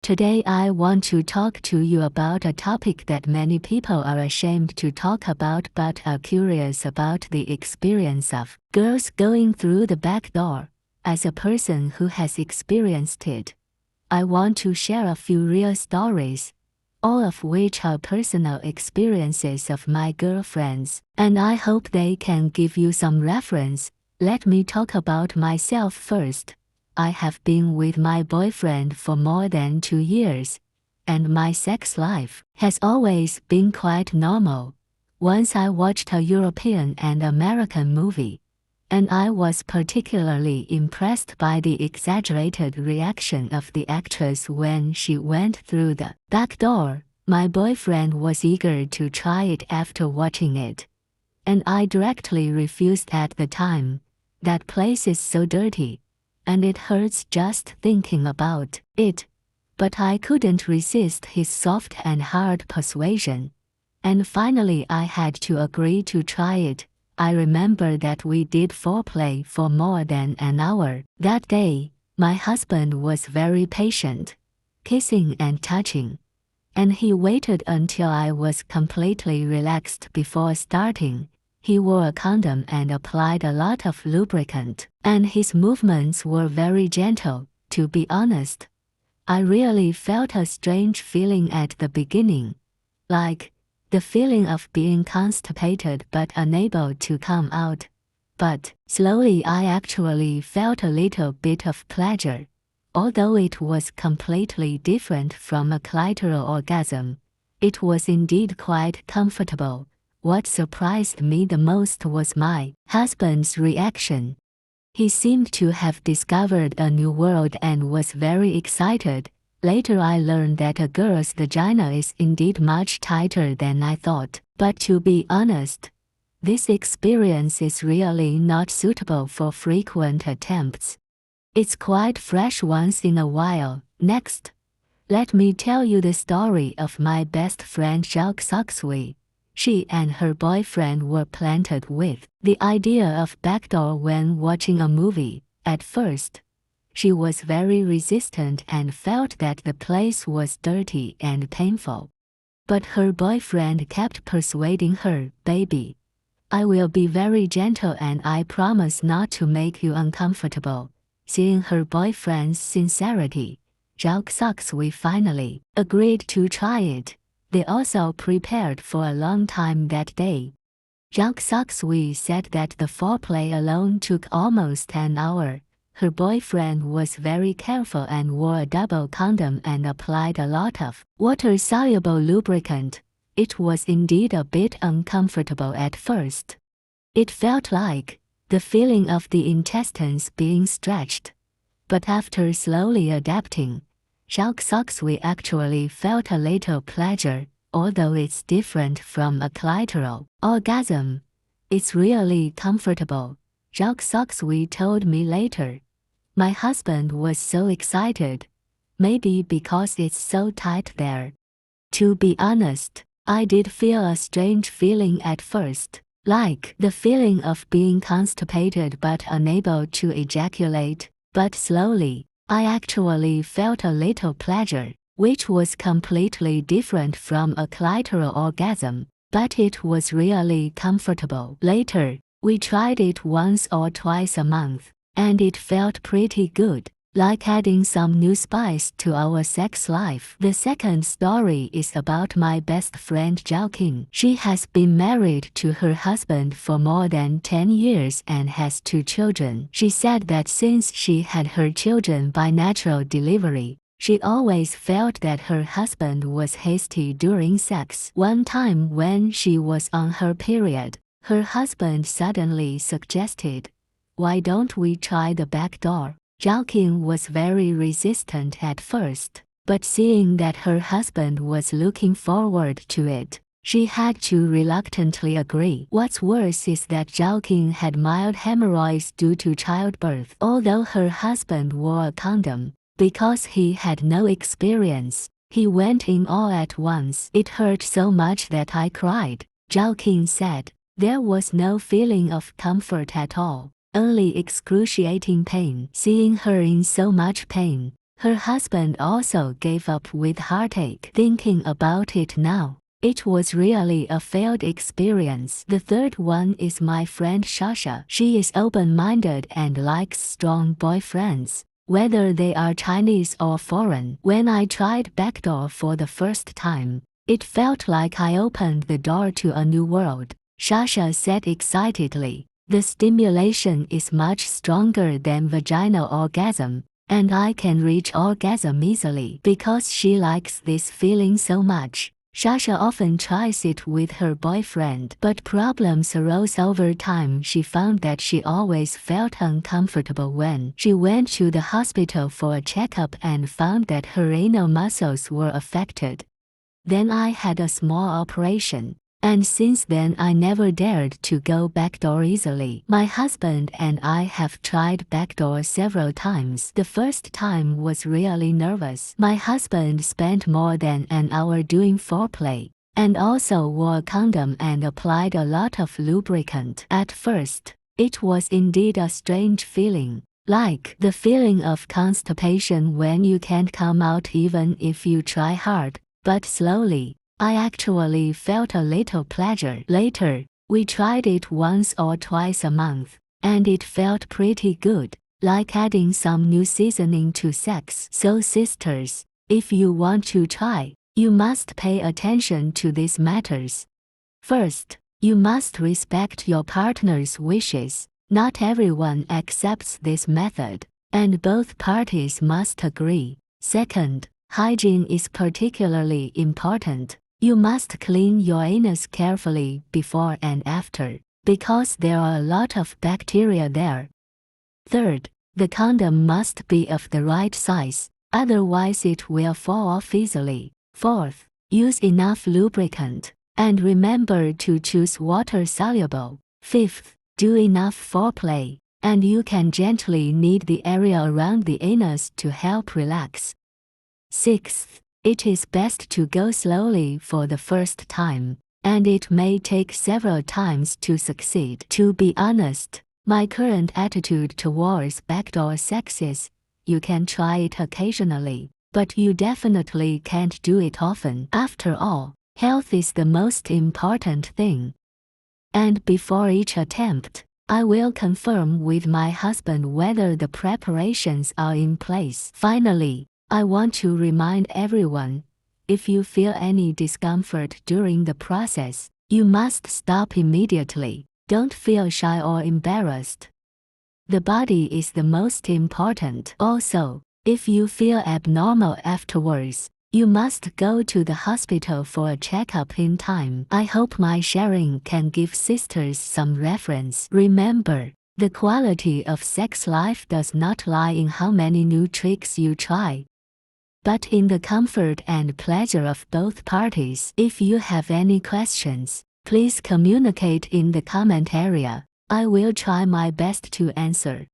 Today I want to talk to you about a topic that many people are ashamed to talk about but are curious about the experience of girls going through the back door. As a person who has experienced it, I want to share a few real stories, all of which are personal experiences of my girlfriends, and I hope they can give you some reference. Let me talk about myself first. I have been with my boyfriend for more than 2 years, and my sex life has always been quite normal. Once I watched a European and American movie, and I was particularly impressed by the exaggerated reaction of the actress when she went through the back door. My boyfriend was eager to try it after watching it, and I directly refused at the time. That place is so dirty, and it hurts just thinking about it. But I couldn't resist his soft and hard persuasion, and finally I had to agree to try it. I remember that we did foreplay for more than an hour. That day, my husband was very patient, kissing and touching, and he waited until I was completely relaxed before starting. He wore a condom and applied a lot of lubricant, and his movements were very gentle. To be honest, I really felt a strange feeling at the beginning, like the feeling of being constipated but unable to come out. But slowly I actually felt a little bit of pleasure. Although it was completely different from a clitoral orgasm, it was indeed quite comfortable. What surprised me the most was my husband's reaction. He seemed to have discovered a new world and was very excited. Later I learned that a girl's vagina is indeed much tighter than I thought. But to be honest, this experience is really not suitable for frequent attempts. It's quite fresh once in a while. Next, let me tell you the story of my best friend Jacques Soxway. She and her boyfriend were planted with the idea of backdoor when watching a movie. At first, she was very resistant and felt that the place was dirty and painful. But her boyfriend kept persuading her, "Baby, I will be very gentle and I promise not to make you uncomfortable." Seeing her boyfriend's sincerity, Jacques Soxway finally agreed to try it. They also prepared for a long time that day. Jacques Soxway said that the foreplay alone took almost an hour. Her boyfriend was very careful and wore a double condom and applied a lot of water-soluble lubricant. It was indeed a bit uncomfortable at first. It felt like the feeling of the intestines being stretched. But after slowly adapting, Jacques Soxway actually felt a little pleasure. Although it's different from a clitoral orgasm, it's really comfortable, Jacques Soxway told me later. My husband was so excited, maybe because it's so tight there. To be honest, I did feel a strange feeling at first, like the feeling of being constipated but unable to ejaculate, but slowly, I actually felt a little pleasure, which was completely different from a clitoral orgasm, but it was really comfortable. Later, we tried it once or twice a month, and it felt pretty good, like adding some new spice to our sex life. The second story is about my best friend Joaquin. She has been married to her husband for more than 10 years and has 2 children. She said that since she had her children by natural delivery, she always felt that her husband was hasty during sex. One time when she was on her period, her husband suddenly suggested, "Why don't we try the back door?" Joaquin was very resistant at first, but seeing that her husband was looking forward to it, she had to reluctantly agree. What's worse is that Joaquin had mild hemorrhoids due to childbirth. Although her husband wore a condom, because he had no experience, he went in all at once. "It hurt so much that I cried," Joaquin said. "There was no feeling of comfort at all, only excruciating pain." Seeing her in so much pain, Her husband also gave up with heartache thinking about it now. It was really a failed experience. The third one is my friend Sasha. She is open-minded and likes strong boyfriends, whether they are Chinese or foreign. When I tried backdoor for the first time, it felt like I opened the door to a new world, Sasha said excitedly. The stimulation is much stronger than vaginal orgasm, and I can reach orgasm easily because she likes this feeling so much. Sasha often tries it with her boyfriend, but problems arose over time. She found that she always felt uncomfortable when she went to the hospital for a checkup and found that her anal muscles were affected. Then I had a small operation, and since then I never dared to go backdoor easily. My husband and I have tried backdoor several times. The first time was really nervous. My husband spent more than an hour doing foreplay, and also wore a condom and applied a lot of lubricant. At first, it was indeed a strange feeling, like the feeling of constipation when you can't come out even if you try hard, but slowly, I actually felt a little pleasure. Later, we tried it once or twice a month, and it felt pretty good, like adding some new seasoning to sex. So sisters, if you want to try, you must pay attention to these matters. First, you must respect your partner's wishes. Not everyone accepts this method, and both parties must agree. Second, hygiene is particularly important. You must clean your anus carefully before and after, because there are a lot of bacteria there. Third, the condom must be of the right size, otherwise it will fall off easily. Fourth, use enough lubricant, and remember to choose water-soluble. Fifth, do enough foreplay, and you can gently knead the area around the anus to help relax. Sixth, it is best to go slowly for the first time, and it may take several times to succeed. To be honest, my current attitude towards backdoor sex is, you can try it occasionally, but you definitely can't do it often. After all, health is the most important thing. And before each attempt, I will confirm with my husband whether the preparations are in place. Finally, I want to remind everyone, if you feel any discomfort during the process, you must stop immediately. Don't feel shy or embarrassed. The body is the most important. Also, if you feel abnormal afterwards, you must go to the hospital for a checkup in time. I hope my sharing can give sisters some reference. Remember, the quality of sex life does not lie in how many new tricks you try, but in the comfort and pleasure of both parties. If you have any questions, please communicate in the comment area. I will try my best to answer.